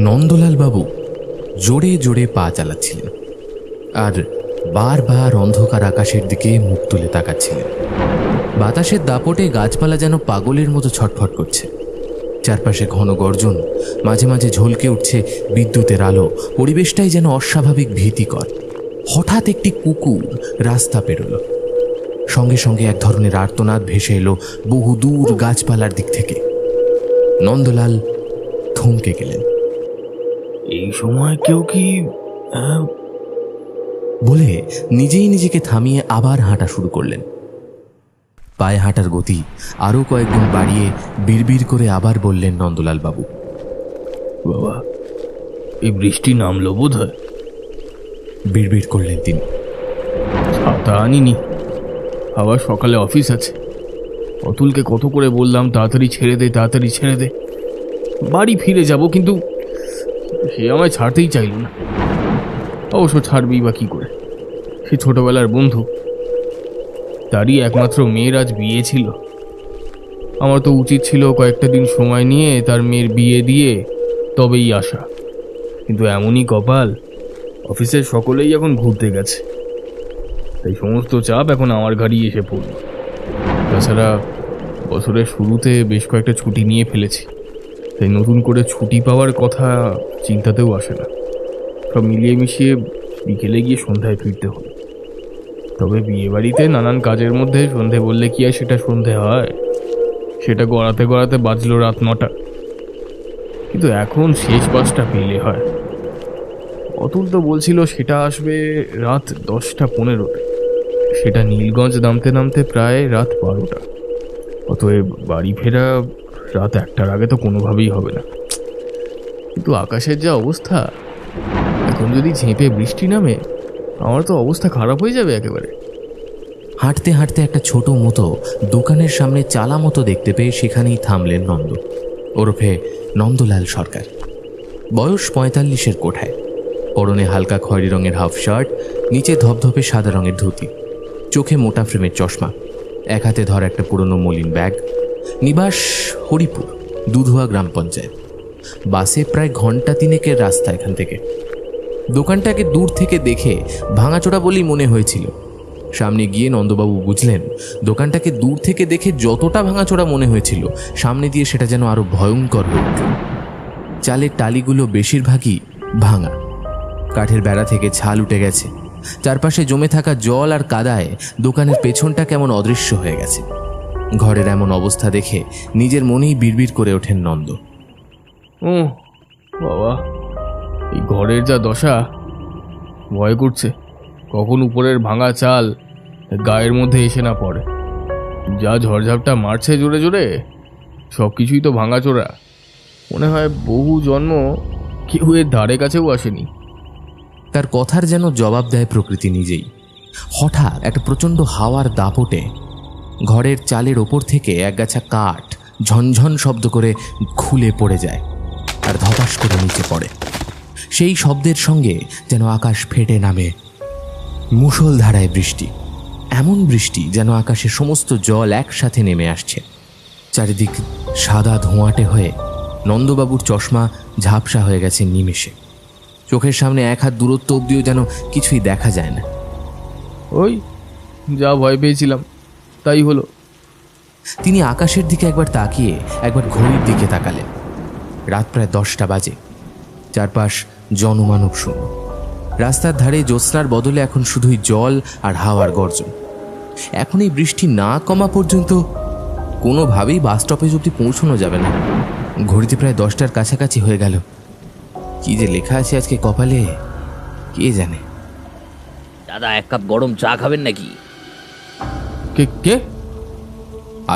নন্দলাল বাবু জোরে জোরে পা চালাচ্ছিলেন আর বারবার অন্ধকার আকাশের দিকে মুখ তুলে তাকাচ্ছিলেন। বাতাসের দাপটে গাছপালা যেন পাগলের মতো ছটফট করছে। চারপাশে ঘন গর্জন, মাঝে মাঝে ঝলকে উঠছে বিদ্যুতের আলো। পরিবেশটাই যেন অস্বাভাবিক ভীতিকর। হঠাৎ একটি কুকুর রাস্তা পেরোল। সঙ্গে সঙ্গে এক ধরনের আর্তনাদ ভেসে এলো বহু দূর গাছপালার দিক থেকে। নন্দলাল থমকে গেলেন। এই সময় কেউ কি বলে নিজেই নিজেকে থামিয়ে আবার হাঁটা শুরু করলেন। পায়ে হাঁটার গতি আরও কয়েকগুণ বাড়িয়ে বিড়বিড় করে আবার বললেন নন্দলাল বাবু, বাবা, এই বৃষ্টি নামলো বোধ হয়। বিড়বিড় করলেন তিনি। ছাতা আনিনি, আবার সকালে অফিস আছে। অতুলকে কত করে বললাম তাড়াতাড়ি ছেড়ে দে, তাড়াতাড়ি ছেড়ে দে, বাড়ি ফিরে যাব, কিন্তু সে আমায় ছাড়তেই চাইল না। অবশ্য ছাড়বেই বা কি করে, সে ছোটবেলার বন্ধু, তারই একমাত্র মেয়ের আজ বিয়ে ছিল। আমার তো উচিত ছিল কয়েকটা দিন সময় নিয়ে তার মেয়ের বিয়ে দিয়ে তবেই আসা, কিন্তু এমনই কপাল, অফিসের সকলেই এখন ঘুরতে গেছে, তাই সমস্ত চাপ এখন আমার ঘাড়ি এসে পড়ল। তাছাড়া বছরের শুরুতে বেশ কয়েকটা ছুটি নিয়ে ফেলেছি, তাই নতুন করে ছুটি পাওয়ার কথা চিন্তাতেও আসে না। সব মিলিয়ে মিশিয়ে বিকেলে গিয়ে সন্ধ্যায় ফিরতে হলো। তবে বিয়ে বাড়িতে নানান কাজের মধ্যে সন্ধে বললে কি আর সেটা সন্ধে হয়? সেটা গড়াতে গড়াতে বাজলো রাত 9টা, কিন্তু এখন শেষ বাসটা পেলে হয়। অতুল তো বলছিল সেটা আসবে রাত 10:15-তে, সেটা নীলগঞ্জ নামতে নামতে প্রায় রাত 12টা। অতএব বাড়ি ফেরা রাত 1টার আগে তো কোনোভাবেই হবে না। কিন্তু আকাশের যা অবস্থা, এখন যদি ঝেঁপে বৃষ্টি নামে, আমার তো অবস্থা খারাপ হয়ে যাবে একেবারে। হাঁটতে হাঁটতে একটা ছোট মতো দোকানের সামনে চালা মতো দেখতে পেয়ে সেখানেই থামলেন নন্দ, ওরফে নন্দলাল সরকার। বয়স 45-এর কোঠায়, পরনে হালকা খয়েরি রঙের হাফ শার্ট, নিচে ধপধপে সাদা রঙের ধুতি, চোখে মোটা ফ্রেমের চশমা, এক হাতে ধর একটা পুরনো মলিন ব্যাগ। নিবাস হরিপুর, দুধুয়া গ্রাম পঞ্চায়েত। বাসে প্রায় ঘন্টা 3-এর রাস্তা এখান থেকে। দোকানটাকে দূর থেকে দেখে ভাঙাচোরা বলেই মনে হয়েছিল। সামনে গিয়ে নন্দবাবু বুঝলেন দোকানটাকে দূর থেকে দেখে যতটা ভাঙাচোরা মনে হয়েছিল, সামনে দিয়ে সেটা যেন আরো ভয়ঙ্কর হয়ে উঠল। চালের টালিগুলো বেশিরভাগই ভাঙা, কাঠের বেড়া থেকে ছাল উঠে গেছে। চারপাশে জমে থাকা জল আর কাদায় দোকানের পেছনটা কেমন অদৃশ্য হয়ে গেছে। ঘরের এমন অবস্থা দেখে নিজের মনেই বিড়বিড় করে ওঠেন নন্দ। ও বাবা, এই ঘরের যা দশা, ভয় করছে কখন উপরের ভাঙা চাল গায়ের মধ্যে এসে না পড়ে। যা ঝড়ঝাপটা মারছে জোরে জোরে, সব কিছুই তো ভাঙাচোরা। মনে হয় বহু জন্ম কেউ এর ধারে কাছেও আসেনি। তার কথার যেন জবাব দেয় প্রকৃতি নিজেই। হঠাৎ একটা প্রচণ্ড হাওয়ার দাপটে ঘরের চালের ওপর থেকে একগাছা কাঠ ঝনঝন শব্দ করে খুলে পড়ে যায় আর ধপাস করে নিচে পড়ে। সেই শব্দের সঙ্গে যেন আকাশ ফেটে নামে মুষলধারায় বৃষ্টি। এমন বৃষ্টি যেন আকাশের সমস্ত জল একসাথে নেমে আসছে। চারিদিক সাদা ধোঁয়াটে হয়ে নন্দবাবুর চশমা ঝাপসা হয়ে গেছে নিমেষে। চোখের সামনে 1 হাত দূরত্ব অবধিও যেন কিছুই দেখা যায় না। ওই যা ভয় পেয়েছিলাম তাই হলো। তিনি আকাশের দিকে একবার তাকিয়ে একবার ঘড়ির দিকে তাকালেন। রাত প্রায় 10টা বাজে। চারপাশ জনমানব শূন্য। রাস্তার ধারে জ্যোৎস্নার বদলে এখন শুধুই জল আর হাওয়ার গর্জন। এখন এই বৃষ্টি না কমা পর্যন্ত কোনোভাবেই বাস স্টপেজ অবধি পৌঁছানো যাবে না। ঘড়িতে প্রায় 10টার কাছাকাছি হয়ে গেল। কি যে লেখা আছে আজকে কপালে কে জানে। দাদা, 1 কাপ গরম চা খাবেন নাকি? কে কে?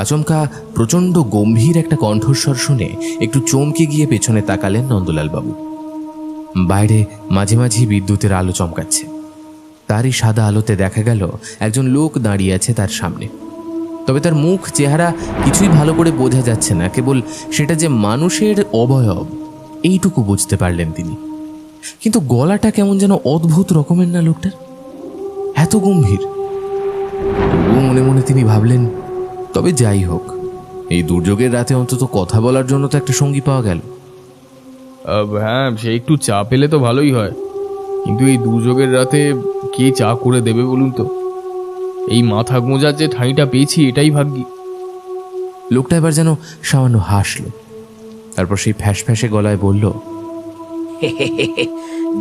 আচমকা প্রচণ্ড গম্ভীর একটা কণ্ঠস্বর শুনে একটু চমকে গিয়ে পেছনে তাকালেন নন্দলাল বাবু। বাইরে মাঝে মাঝে বিদ্যুতের আলো চমকাচ্ছে। তারই সাদা আলোতে দেখা গেল একজন লোক দাঁড়িয়ে আছে তার সামনে। তবে তার মুখ চেহারা কিছুই ভালো করে বোঝা যাচ্ছে না, কেবল সেটা যে মানুষের অবয়ব এইটুকু বুঝতে পারলেন তিনি। কিন্তু গলাটা কেমন যেন অদ্ভুত রকমের না লোকটার, এত গম্ভীর। তবুও মনে মনে তিনি ভাবলেন, তবে যাই হোক, এই দুর্যোগের রাতে অন্তত কথা বলার জন্য তো একটা সঙ্গী পাওয়া গেল। হ্যাঁ, সে একটু চা পেলে তো ভালোই হয়, কিন্তু এই দুর্যোগের রাতে কে চা করে দেবে বলুন তো? এই মাথা গোঁজার যে ঠাঁইটা পেয়েছি এটাই ভাগ্যি। লোকটা এবার যেন সামান্য হাসল, তারপর সেই ফ্যাঁস ফ্যাঁসে গলায় বলল,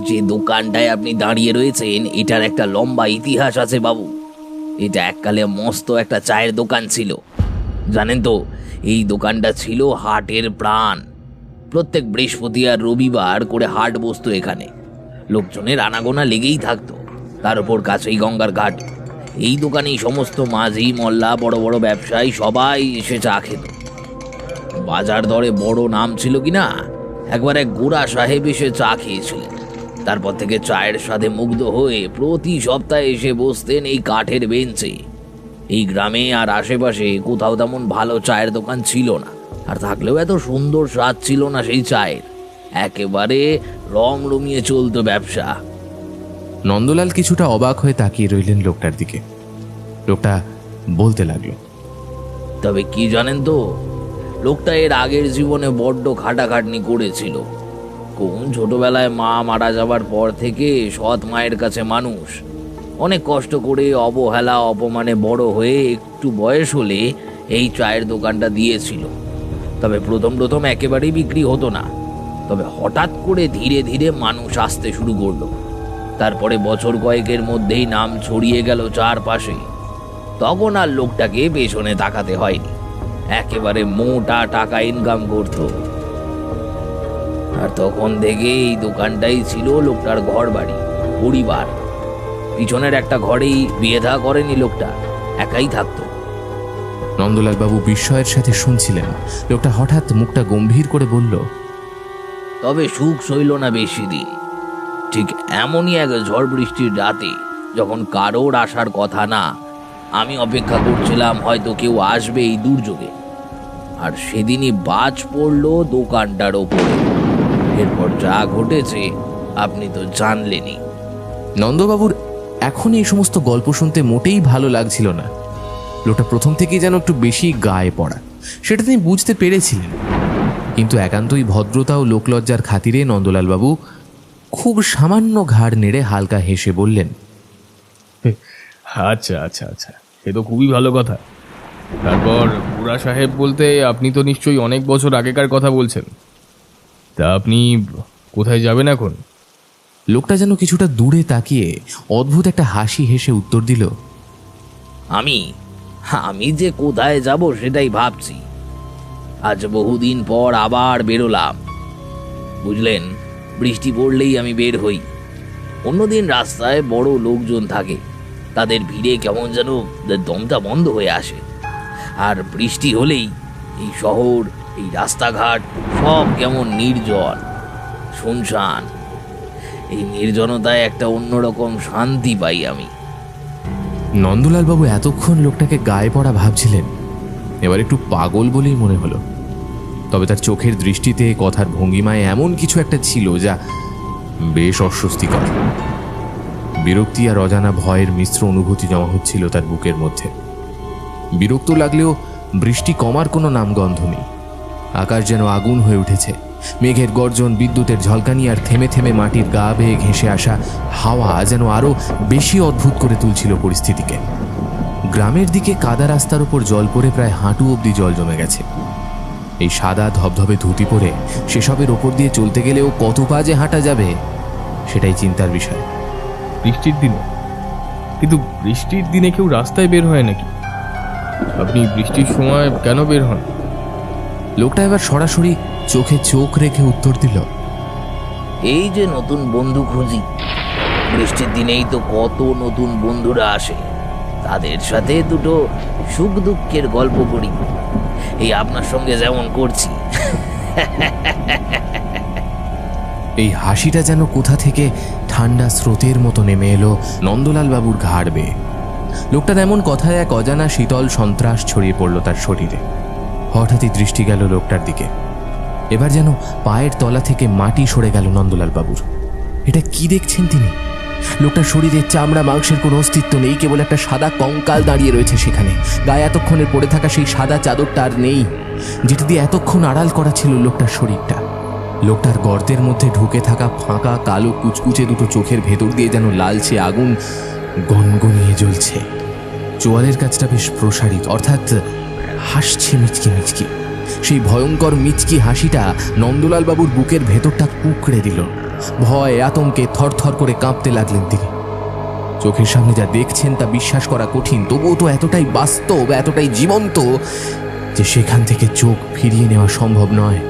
যে দোকানটায় আপনি দাঁড়িয়ে রয়েছেন এটার একটা লম্বা ইতিহাস আছে বাবু। এটা এককালে মস্ত একটা চায়ের দোকান ছিল। জানেন তো, এই দোকানটা ছিল হাটের প্রাণ। প্রত্যেক বৃহস্পতি আর রবিবার করে হাট বসতো এখানে। লোকজনের আনাগোনা লেগেই থাকতো। তার উপর কাছেই গঙ্গার ঘাট। এই দোকানেই সমস্ত মাঝি মল্লা বড় বড় ব্যবসায়ী সবাই এসে চা খেত। বাজার দরে বড় নাম ছিল কিনা, একবার এক গোরা সাহেব এসে চা খেয়েছিলেন। তারপর থেকে চায়ের স্বাদে মুগ্ধ হয়ে প্রতি সপ্তাহে এসে বসতেন এই কাঠের বেঞ্চে। এই গ্রামে আর আশেপাশে কোথাও তেমন ভালো চায়ের দোকান ছিল না, আর থাকলেও এত সুন্দর স্বাদ ছিল না সেই চায়ের। একেবারে রং রমিয়ে চলতো ব্যবসা। নন্দলাল কিছুটা অবাক হয়ে তাকিয়ে রইলেন লোকটার দিকে। লোকটা বলতে লাগলো, তবে কি জানেন তো, লোকটা এর আগের জীবনে বড্ড খাটাখাটনি করেছিল। কোন ছোটবেলায় মা মারা যাবার পর থেকে সৎ মায়ের কাছে মানুষ। অনেক কষ্ট করে অবহেলা অপমানে বড় হয়ে একটু বয়স হলে এই চায়ের দোকানটা দিয়েছিল। তবে প্রথম প্রথম একেবারেই বিক্রি হতো না। তবে হঠাৎ করে ধীরে ধীরে মানুষ আসতে শুরু করলো। তারপরে বছর কয়েকের মধ্যেই নাম ছড়িয়ে গেল চারপাশে। তখন আর লোকটাকে পেছনে তাকাতে হয়নি। একেবারে মোটা টাকা ইনকাম করত। আর তখন থেকে এই দোকানটাই ছিল লোকটার ঘর বাড়ি, পরিবার। পিছনের একটা ঘরেই বিয়ে থা করেনি লোকটা, একাই থাকতো। নন্দলাল বাবু বিস্ময়ের সাথে শুনছিলেন। লোকটা হঠাৎ মুখটা গম্ভীর করে বলল, তবে সুখ সইল না বেশি দিন। ঠিক এমনই এক ঝড় বৃষ্টির রাতে, যখন কারোর আসার কথা না, আমি অপেক্ষা করছিলাম হয়তো কেউ আসবে এই দুর্যোগে। আর সেদিনই বাজ পড়ল দোকানটার ওপরে। এরপর যা ঘটেছে আপনি তো জানলেনই। নন্দবাবুর এখনই এই সমস্ত গল্প শুনতে মোটেই ভালো লাগছিল না। লোকটা প্রথম থেকেই যেন একটু বেশি গায়ে পড়া, সেটা তিনি বুঝতে পেরেছিলেন। কিন্তু একান্তই ভদ্রতা ও লোকলজ্জার খাতিরে নন্দলাল বাবু খুব সামান্য ঘাড় নেড়ে হালকা হেসে বললেন, আচ্ছা আচ্ছা আচ্ছা, সে তো খুবই ভালো কথা। তারপর বুড়া সাহেব বলতে আপনি তো নিশ্চয়ই অনেক বছর আগেকার কথা বলছেন। তা আপনি কোথায় যাবেন এখন? লোকটা যেন কিছুটা দূরে তাকিয়ে অদ্ভুত একটা হাসি হেসে উত্তর দিল, আমি যে কোথায় যাব সেটাই ভাবছি। আজ বহুদিন পর আবার বেরোলাম। বুঝলেন, বৃষ্টি পড়লেই আমি বের হই। অন্যদিন রাস্তায় বড় লোকজন থাকে, তাদের ভিড়ে কেমন যেন দমটা বন্ধ হয়ে আসে। আর বৃষ্টি হলেই এই শহর, এই রাস্তাঘাট সব কেমন নির্জন, শুনশান। এই নির্জনতায় একটা অন্যরকম শান্তি পাই আমি। নন্দলাল বাবু এতক্ষণ লোকটাকে গায়ে পড়া ভাবছিলেন, এবার একটু পাগল বলেই মনে হলো। তবে তার চোখের দৃষ্টিতে, কথার ভঙ্গিমায় এমন কিছু একটা ছিল যা বেশ অস্বস্তিকর। বিরক্তি আর অজানা ভয়ের মিশ্র অনুভূতি জমা হচ্ছিল তার বুকের মধ্যে। বিরক্ত লাগলেও বৃষ্টি কমার কোনো নামগন্ধ নেই। আকাশ যেন আগুন হয়ে উঠেছে। মেঘের গর্জন, বিদ্যুতের ঝলকানি আর থেমে থেমে মাটির গা বেয়ে ঘেঁষে আসা হাওয়া যেন আরো বেশি অদ্ভুত করে তুলছিল পরিস্থিতিকে। গ্রামের দিকে কাদা রাস্তার উপর জল পড়ে প্রায় হাঁটু অবধি জল জমে গেছে। এই সাদা ধবধবে ধুতি পরে সেসবের ওপর দিয়ে চলতে গেলেও কত পা যে হাঁটা যাবে সেটাই চিন্তার বিষয়। বৃষ্টির দিনে? কিন্তু বৃষ্টির দিনে কেউ রাস্তায় বের হয় নাকি? আপনি বৃষ্টির সময় কেন বের হন? লোকটা এবার সরাসরি চোখে চোখ রেখে উত্তর দিল, এই যে নতুন বন্ধু খুঁজি। বৃষ্টির দিনেই তো কত নতুন বন্ধুরা আসে, তাদের সাথে দুটো সুখ দুঃখের গল্প করি। এই আপনার সঙ্গে যেমন করছি। এই হাসিটা যেন কোথা থেকে ঠান্ডা স্রোতের মতো নেমে এলো নন্দলাল বাবুর ঘাড় বেয়ে। লোকটার এমন কথায় এক অজানা শীতল সন্ত্রাস ছড়িয়ে পড়ল তার শরীরে। হঠাৎই দৃষ্টি গেল লোকটার দিকে। এবার যেন পায়ের তলা থেকে মাটি সরে গেল নন্দলাল বাবুর। এটা কি দেখছেন তিনি? লোকটার শরীরে চামড়া মাংসের কোনো অস্তিত্ব নেই, কেবল একটা সাদা কঙ্কাল দাঁড়িয়ে রয়েছে সেখানে। গায়ে এতক্ষণের পড়ে থাকা সেই সাদা চাদরটা আর নেই, যেটা দিয়ে এতক্ষণ আড়াল করা ছিল লোকটার শরীরটা। লোকটার গর্তের মধ্যে ঢুকে থাকা ফাঁকা কালো কুচকুচে দুটো চোখের ভেতর দিয়ে যেন লালচে আগুন গনগনিয়ে জ্বলছে। চোয়ালের কাছটা বেশ প্রসারিত, অর্থাৎ হাসছে মিচকি মিচকি। সেই ভয়ঙ্কর মিচকি হাসিটা নন্দলাল বাবুর বুকের ভেতরটা কুঁকড়ে দিল। ভয় আতঙ্কে থরথর করে কাঁপতে লাগলেন তিনি। চোখের সামনে যা দেখছেন তা বিশ্বাস করা কঠিন, তবুও তো এতটাই বাস্তব, এতটাই জীবন্ত যে সেখান থেকে চোখ ফিরিয়ে নেওয়া সম্ভব নয়।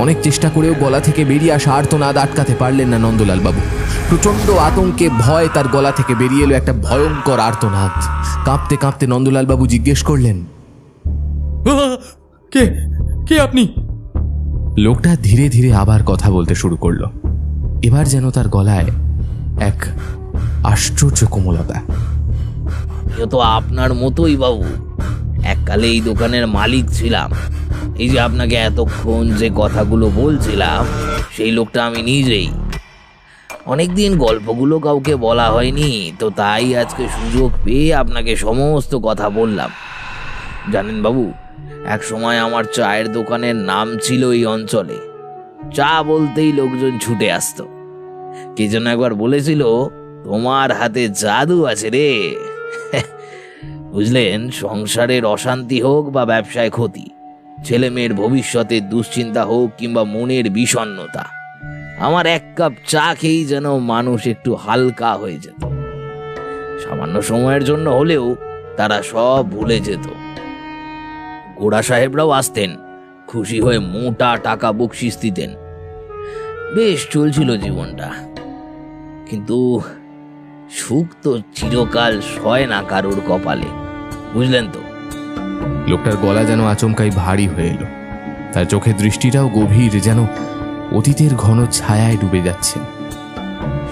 অনেক চেষ্টা করেও গলা থেকে বেরিয়ে আসা আর্তনাদ আটকাতে পারলেন না নন্দলাল বাবু। প্রচন্ড আতঙ্কে ভয় তার গলা থেকে বেরিয়ে এলো একটা ভয়ঙ্কর আর্তনাদ। কাঁপতে কাঁপতে নন্দলাল বাবু জিজ্ঞেস করলেন, কে কে আপনি? লোকটা ধীরে ধীরে আবার কথা বলতে শুরু করলো। এবার যেন তার গলায় এক আশ্চর্য কোমলতা। এ তো আপনার মতোই বাবু। এককালে এই দোকানের মালিক ছিলাম। এই যে আপনাকে এতক্ষণ যে কথাগুলো বলছিলাম, সেই লোকটা আমি নিজেই। অনেকদিন গল্পগুলো কাউকে বলা হয়নি, তো তাই আজকে সুযোগ পেয়ে আপনাকে সমস্ত কথা বললাম। জানেন বাবু, এক সময় আমার চায়ের দোকানের নাম ছিল এই অঞ্চলে। চা বলতেই লোকজন ছুটে আসতো। কে যেন একবার বলেছিল, তোমার হাতে জাদু আছে রে। বুঝলেন, সংসারের অশান্তি হোক বা ব্যবসায় ক্ষতি, ছেলে মেয়ের ভবিষ্যতের দুশ্চিন্তা হোক কিংবা মনের বিষণ্ণতা, আমার এক কাপ চা খেয়েই যেন মানুষ একটু হালকা হয়ে যেত। সামান্য সময়ের জন্য হলেও তারা সব ভুলে যেত। গোড়া সাহেবরাও আসতেন, খুশি হয়ে মোটা টাকা বকশিস দিতেন। বেশ চলছিল জীবনটা, কিন্তু সুখ তো চিরকাল সয় না কারোর কপালে, বুঝলেন তো। লোকটার গলা যেন আচমকাই ভারী হয়ে এলো। তার চোখের দৃষ্টিটাও গভীর, যেন অতীতের ঘন ছায়ায় ডুবে যাচ্ছে।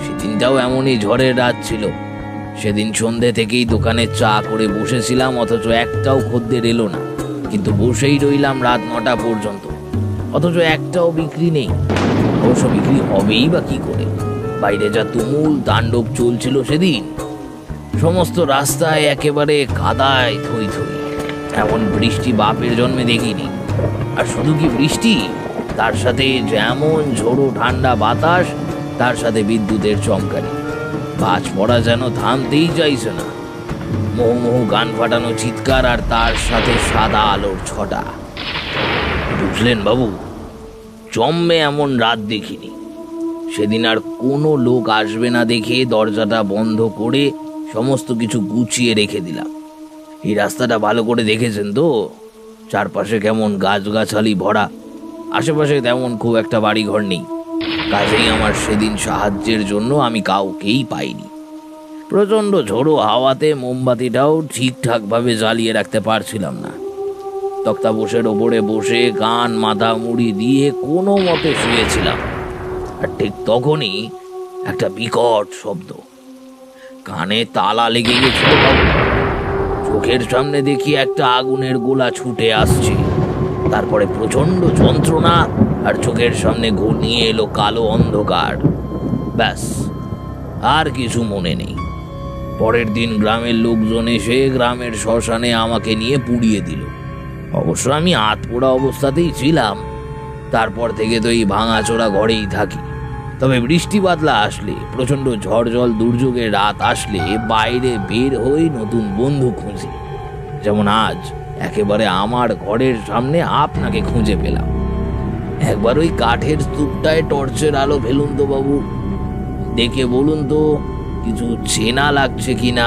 সেদিনটাও এমনই ঝড়ের রাত ছিল। সেদিন সন্ধে থেকেই দোকানে চা করে বসেছিলাম, অথচ একটাও খদ্দের এলো না। কিন্তু বসেই রইলাম রাত 9টা পর্যন্ত, অথচ একটাও বিক্রি নেই। অবশ্য বিক্রি হবেই বা কি করে, বাইরে যা তুমুল তাণ্ডব চলছিল সেদিন। সমস্ত রাস্তায় একেবারে কাদায় থই থই। এমন বৃষ্টি বাপের জন্মে দেখিনি। আর শুধু কি বৃষ্টি, তার সাথে যেমন ঝোড়ো ঠান্ডা বাতাস, তার সাথে বিদ্যুতের চমকানি। বাজ পড়া যেন থামতেই চাইছে না। মোহমোহ গান ফাটানো চিৎকার, আর তার সাথে সাদা আলোর ছটা। বুঝলেন বাবু, জন্মে এমন রাত দেখিনি। সেদিন আর কোনো লোক আসবে না দেখে দরজাটা বন্ধ করে সমস্ত কিছু গুছিয়ে রেখে দিলাম। এই রাস্তাটা ভালো করে দেখেছেন তো, চারপাশে কেমন গাছগাছালি ভরা। আশেপাশে তেমন খুব একটা বাড়িঘর নেই। কাজেই আমার সেদিন সাহায্যের জন্য আমি কাউকেই পাইনি। প্রচণ্ড ঝোড়ো হাওয়াতে মোমবাতিটাও ঠিকঠাকভাবে জ্বালিয়ে রাখতে পারছিলাম না। তক্তাপোশের ওপরে বসে কান মাথা মুড়ি দিয়ে কোনো মতে শুয়েছিলাম। আর ঠিক তখনই একটা বিকট শব্দ, কানে তালা লেগে গেছিল বাবু। চোখের সামনে দেখি একটা আগুনের গোলা ছুটে আসছে, তারপরে প্রচন্ড যন্ত্রণা, আর চোখের সামনে ঘনিয়ে এলো কালো অন্ধকার। ব্যাস, আর কিছু মনে নেই। পরের দিন গ্রামের লোকজন এসে গ্রামের শ্মশানে আমাকে নিয়ে পুড়িয়ে দিল। অবশ্য আমি আতপোড়া অবস্থাতেই ছিলাম। তারপর থেকে তো এই ভাঙাচোরা ঘরেই থাকি। তবে বৃষ্টি বাদলা আসলে, প্রচণ্ড ঝড় জল দুর্যোগের রাত আসলে বাইরে বের হয়ে নতুন বন্ধু খুঁজি। যেমন আজ একেবারে আমার ঘরের সামনে আপনাকে খুঁজে পেলাম। একবার ওই কাঠের স্তূপটায় টর্চের আলো ফেলুন তো বাবু, দেখে বলুন তো কিছু চেনা লাগছে কিনা।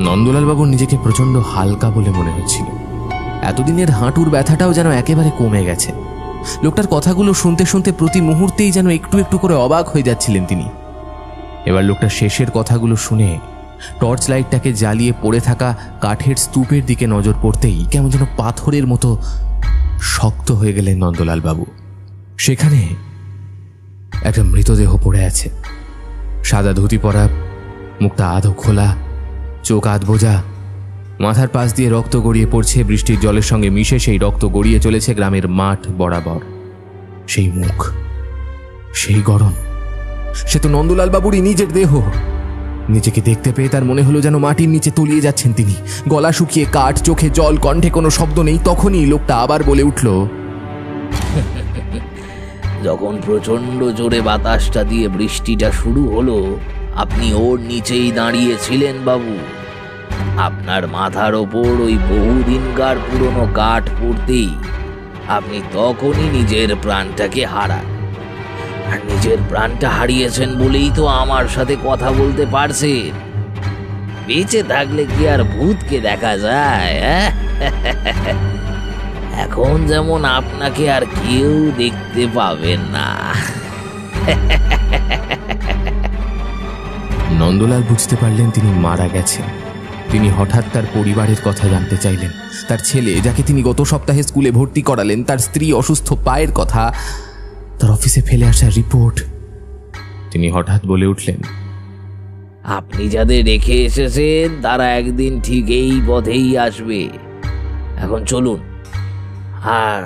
নন্দলাল বাবুর নিজেকে প্রচন্ড হালকা বলে মনে হচ্ছিল। এতদিনের হাঁটুর ব্যথাটাও যেন একেবারে কমে গেছে। লোকটার কথাগুলো শুনতে শুনতে প্রতি মুহূর্তেই যেন একটু একটু করে অবাক হয়ে যাচ্ছিলেন তিনি। এবার লোকটা শেষের কথাগুলো শুনে টর্চ লাইটটাকে জ্বালিয়ে পড়ে থাকা কাঠের স্তূপের দিকে নজর পড়তেই কেমন যেন পাথরের মতো শক্ত হয়ে গেলেন নন্দলাল বাবু। সেখানে একটা মৃতদেহ পড়ে আছে, সাদা ধুতি পরা, মুখটা আধো খোলা, চোখ আধ বোঝা, মাথার পাশ দিয়ে রক্ত গড়িয়ে পড়ছে। বৃষ্টির জলের সঙ্গে মিশে সেই রক্ত গড়িয়ে চলেছে গ্রামের মাঠ বরাবর। সেই মুখ, সেই গড়ন, সে তো নন্দলাল বাবুরই নিজের দেহ। নিজেকে দেখতে পেয়ে তার মনে হলো যেন মাটির নিচে তলিয়ে যাচ্ছেন তিনি। গলা শুকিয়ে কাঠ, চোখে জল, কণ্ঠে কোনো শব্দ নেই। তখনই লোকটা আবার বলে উঠল, যখন প্রচন্ড জোরে বাতাসটা দিয়ে বৃষ্টিটা শুরু হলো, আপনি ওর নিচেই দাঁড়িয়েছিলেন বাবু। আপনার মাথার ওপর ওই বহুদিনকার পুরনো কাঠ পড়তেই আপনি তখনই নিজের প্রাণটাকে হারান। আর নিজের প্রাণটা হারিয়েছেন বলেই তো আমার সাথে কথা বলতে পারছেন। বেঁচে থাকলে কি আর ভূতকে দেখা যায়? এখন যেমন আপনাকে আর কেউ দেখতে পাবেন না। নন্দলাল বুঝতে পারলেন তিনি মারা গেছেন। তিনি হঠাৎ তার পরিবারের কথা জানতে চাইলেন। তার ছেলে, যাকে তিনি গত সপ্তাহে স্কুলে ভর্তি করালেন, তার স্ত্রী অসুস্থ পায়ের কথা, তার অফিসে ফেলে আসা রিপোর্ট। তিনি হঠাৎ বলে উঠলেন, আপনি যাদের রেখে এসেছেন তারা একদিন ঠিক এই পথেই আসবে। এখন চলুন, আর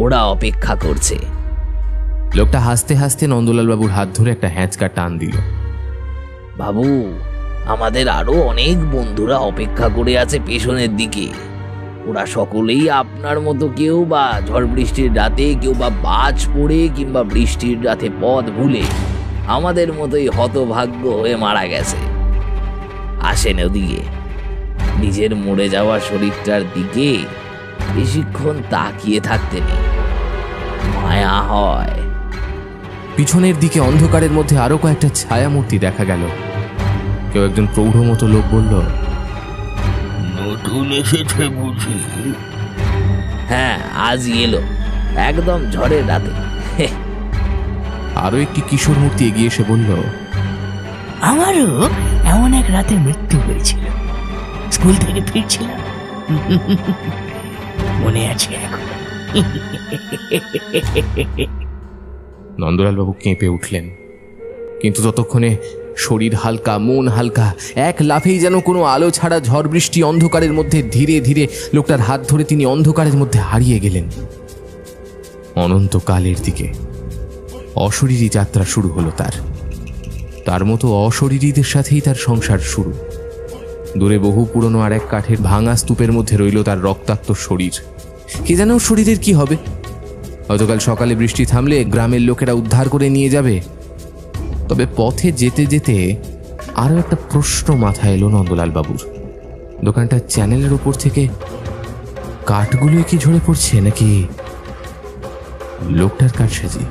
ওরা অপেক্ষা করছে। লোকটা হাসতে হাসতে নন্দলাল বাবুর হাত ধরে একটা হ্যাঁচকা টান দিল। বাবু, আমাদের আরো অনেক বন্ধুরা অপেক্ষা করে আছে পেছনের দিকে। ওরা সকলেই আপনার মতো, কেউ বা ঝড় বৃষ্টির রাতে, কেউ বা বাজ পড়ে কিংবা বৃষ্টির রাতে পথ ভুলে আমাদের মতোই হতভাগ্য হয়ে মারা গেছে। আসেন ওদিকে। নিজের মরে যাওয়া শরীরটার দিকে বেশিক্ষণ তাকিয়ে থাকতে নেই, মায়া হয়। পিছনের দিকে অন্ধকারের মধ্যে আরো কয়েকটা ছায়ামূর্তি দেখা গেল। কেউ একজন প্রৌঢ় মতো লোক বলল, নতুন এসেছে বুঝি? হ্যাঁ, আজই এলো, একদম ঝড়ের রাতে। আরো একটি কিশোর মূর্তি এগিয়ে এসে বলল, আমারও এমন এক রাতে মৃত্যু হয়েছিল, স্কুল থেকে ফিরছিলাম, মনে আছে এখন। নন্দলাল বাবু কেঁপে উঠলেন, কিন্তু ততক্ষণে শরীর হালকা, মন হালকা। এক লাফেই যেন কোনো আলো ছাড়া ঝড় বৃষ্টি অন্ধকারের মধ্যে ধীরে ধীরে লোকটার হাত ধরে তিনি অন্ধকারের মধ্যে হারিয়ে গেলেন অনন্তকালের দিকে। অশরীরী যাত্রা শুরু হলো তার মতো অশরীরীদের সাথেই তার সংসার শুরু। দূরে বহু পুরনো আর এক কাঠের ভাঙা স্তূপের মধ্যে রইল তার রক্তাক্ত শরীর। কে জানে ওর শরীরের কি হবে? গতকাল সকালে বৃষ্টি থামলে গ্রামের লোকেরা উদ্ধার করে নিয়ে যাবে। তবে পথে যেতে যেতে আরো একটা প্রশ্ন মাথায় এলো নন্দলাল বাবুর। দোকানটার চ্যানেলের উপর থেকে কাঠগুলোই কি ঝরে পড়ছে, নাকি লোকটার কারসাজি?